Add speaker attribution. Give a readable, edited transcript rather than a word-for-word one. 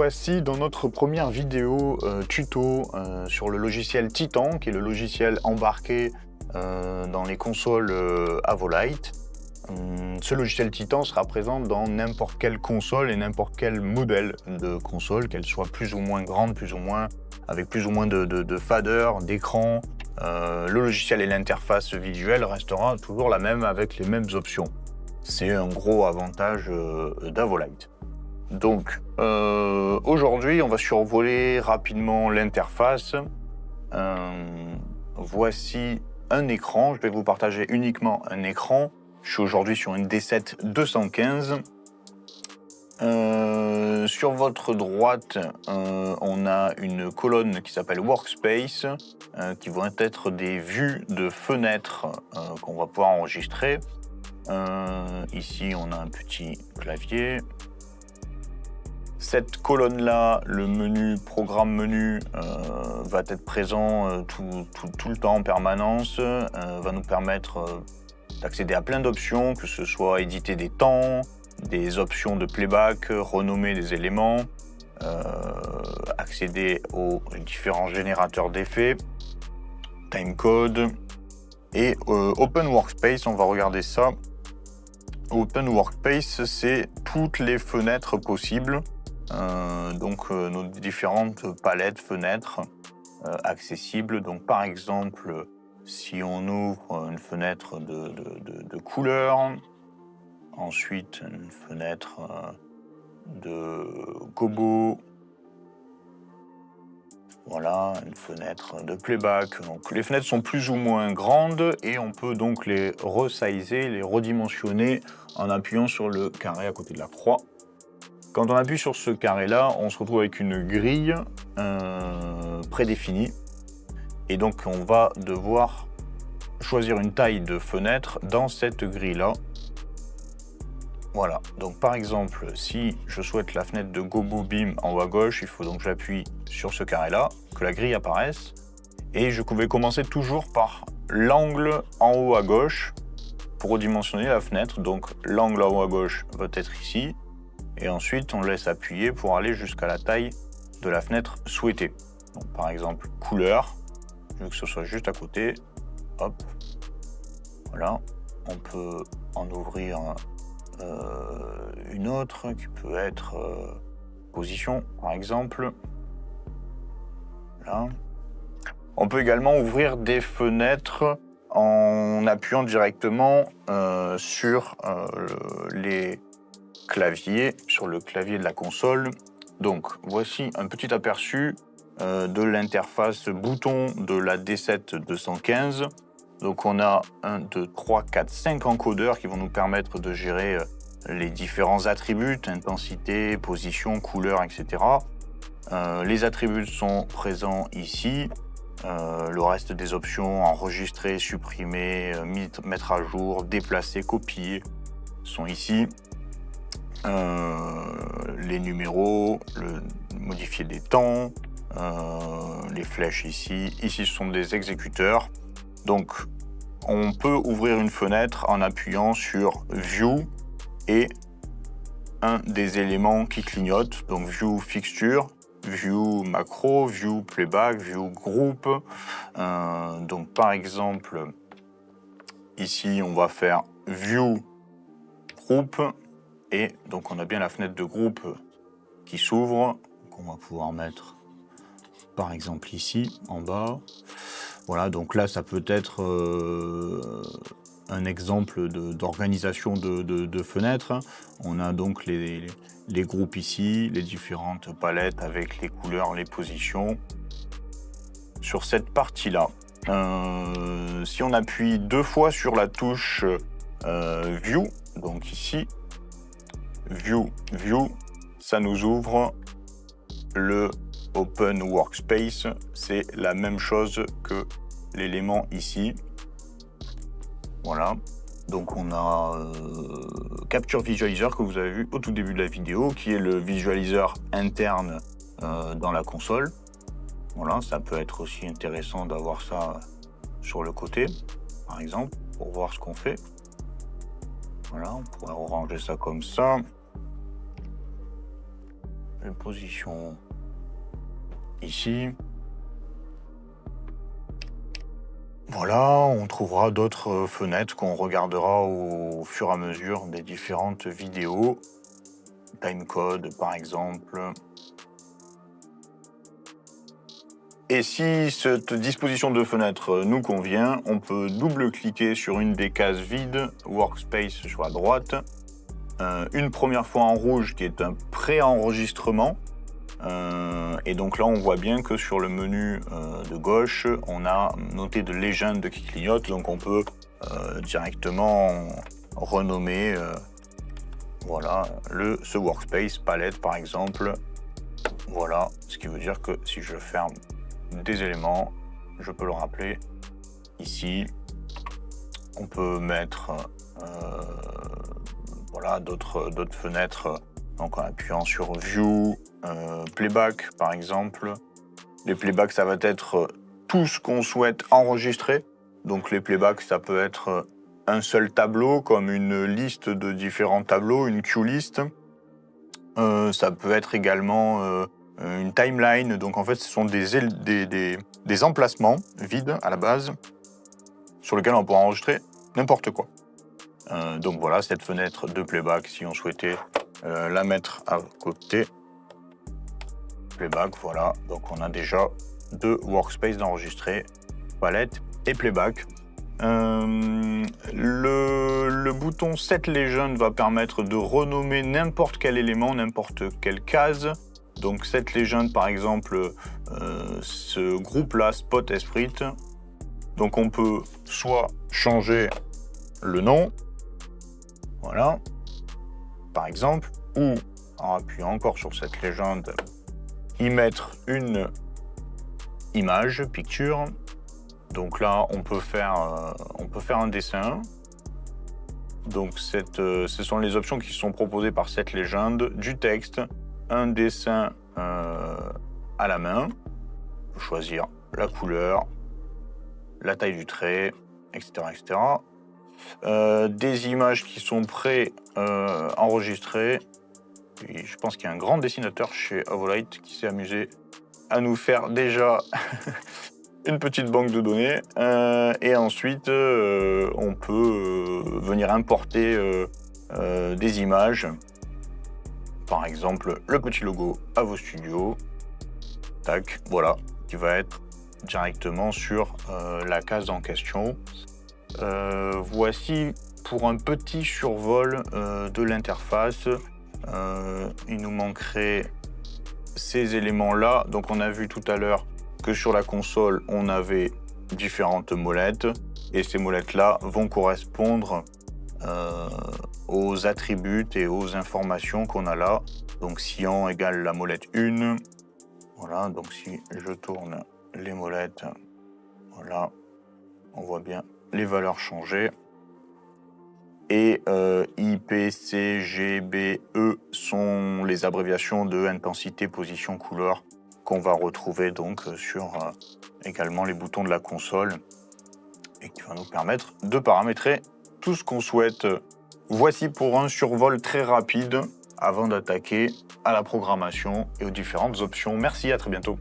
Speaker 1: voici dans notre première vidéo tuto sur le logiciel Titan, qui est le logiciel embarqué dans les consoles Avolite. Ce logiciel Titan sera présent dans n'importe quelle console et n'importe quel modèle de console, qu'elle soit plus ou moins grande, plus ou moins, avec plus ou moins de faders, d'écran. Le logiciel et l'interface visuelle restera toujours la même avec les mêmes options. C'est un gros avantage d'Avolite. Donc aujourd'hui, on va survoler rapidement l'interface. Voici un écran. Je vais vous partager uniquement un écran. Je suis aujourd'hui sur une D7-215. Sur votre droite, on a une colonne qui s'appelle Workspace, qui vont être des vues de fenêtres qu'on va pouvoir enregistrer. Ici, on a un petit clavier. Cette colonne-là, le menu, programme menu, va être présent tout le temps en permanence, va nous permettre d'accéder à plein d'options, que ce soit éditer des temps, des options de playback, renommer des éléments, accéder aux différents générateurs d'effets, timecode et Open Workspace, on va regarder ça. Open Workspace, c'est toutes les fenêtres possibles. Donc nos différentes palettes fenêtres accessibles. Donc par exemple, si on ouvre une fenêtre de couleur, ensuite une fenêtre de gobo, voilà, une fenêtre de playback. Donc les fenêtres sont plus ou moins grandes et on peut donc les resizer, les redimensionner en appuyant sur le carré à côté de la croix. Quand on appuie sur ce carré-là, on se retrouve avec une grille prédéfinie. Et donc, on va devoir choisir une taille de fenêtre dans cette grille-là. Voilà. Donc, par exemple, si je souhaite la fenêtre de Gobo Beam en haut à gauche, il faut donc que j'appuie sur ce carré-là, que la grille apparaisse. Et je vais commencer toujours par l'angle en haut à gauche pour redimensionner la fenêtre. Donc, l'angle en haut à gauche va être ici. Et ensuite, on laisse appuyer pour aller jusqu'à la taille de la fenêtre souhaitée. Donc, par exemple, couleur, je veux que ce soit juste à côté. Hop, voilà. On peut en ouvrir une autre qui peut être position, par exemple. Là. On peut également ouvrir des fenêtres en appuyant directement sur les clavier, sur le clavier de la console. Donc voici un petit aperçu de l'interface bouton de la D7-215. Donc on a 1, 2, 3, 4, 5 encodeurs qui vont nous permettre de gérer les différents attributs, intensité, position, couleur, etc. Les attributs sont présents ici. Le reste des options, enregistrer, supprimer, mettre à jour, déplacer, copier, sont ici. Les numéros, modifier des temps, les flèches ici. Ici, ce sont des exécuteurs. Donc, on peut ouvrir une fenêtre en appuyant sur View et un des éléments qui clignote. Donc, View Fixture, View Macro, View Playback, View Group. Donc, par exemple, ici, on va faire View Group. Et donc on a bien la fenêtre de groupe qui s'ouvre, qu'on va pouvoir mettre par exemple ici, en bas. Voilà, donc là ça peut être un exemple d'organisation de fenêtres. On a donc les groupes ici, les différentes palettes avec les couleurs, les positions. Sur cette partie-là, si on appuie 2 fois sur la touche View, donc ici, View, ça nous ouvre le Open Workspace. C'est la même chose que l'élément ici. Voilà. Donc on a Capture Visualizer que vous avez vu au tout début de la vidéo, qui est le visualiseur interne dans la console. Voilà, ça peut être aussi intéressant d'avoir ça sur le côté, par exemple, pour voir ce qu'on fait. Voilà, on pourrait ranger ça comme ça. les positions ici. Voilà, on trouvera d'autres fenêtres qu'on regardera au fur et à mesure des différentes vidéos. Timecode par exemple. Et si cette disposition de fenêtre nous convient, on peut double-cliquer sur une des cases vides, Workspace sur la droite. Une première fois en rouge qui est un pré-enregistrement. Et donc là, on voit bien que sur le menu de gauche, on a noté de légende qui clignote. Donc on peut directement renommer voilà, ce Workspace, palette par exemple. Voilà, ce qui veut dire que si je ferme des éléments, je peux le rappeler ici. On peut mettre voilà, d'autres fenêtres, donc en appuyant sur View, Playback par exemple. Les playbacks, ça va être tout ce qu'on souhaite enregistrer. Donc les playbacks, ça peut être un seul tableau, comme une liste de différents tableaux, une queue list. Ça peut être également une timeline. Donc en fait, ce sont des emplacements vides à la base, sur lesquels on peut enregistrer n'importe quoi. Donc voilà, cette fenêtre de playback, si on souhaitait la mettre à côté. Playback, voilà. Donc on a déjà deux workspaces d'enregistrer, palette et playback. Le bouton Set Legend va permettre de renommer n'importe quel élément, n'importe quelle case. Donc Set Legend, par exemple, ce groupe-là, Spot Esprit. Donc on peut soit changer le nom, voilà, par exemple, ou en appuyant encore sur cette légende, y mettre une image, picture. Donc là, on peut faire un dessin. Donc ce sont les options qui sont proposées par cette légende, du texte, un dessin à la main. On peut choisir la couleur, la taille du trait, etc. etc. Des images qui sont pré-enregistrées. Je pense qu'il y a un grand dessinateur chez Avolight qui s'est amusé à nous faire déjà une petite banque de données. Et ensuite, on peut venir importer des images. Par exemple, le petit logo Avo Studio. Tac, voilà, qui va être directement sur la case en question. Voici pour un petit survol de l'interface. Il nous manquerait ces éléments-là. Donc on a vu tout à l'heure que sur la console, on avait différentes molettes. Et ces molettes-là vont correspondre aux attributs et aux informations qu'on a là. Donc Cyan égale la molette 1. Voilà, donc si je tourne les molettes, voilà, on voit bien les valeurs changer. Et IP, C, G, B, E sont les abréviations de intensité, position, couleur qu'on va retrouver donc sur également les boutons de la console et qui va nous permettre de paramétrer tout ce qu'on souhaite. Voici pour un survol très rapide avant d'attaquer à la programmation et aux différentes options. Merci, à très bientôt.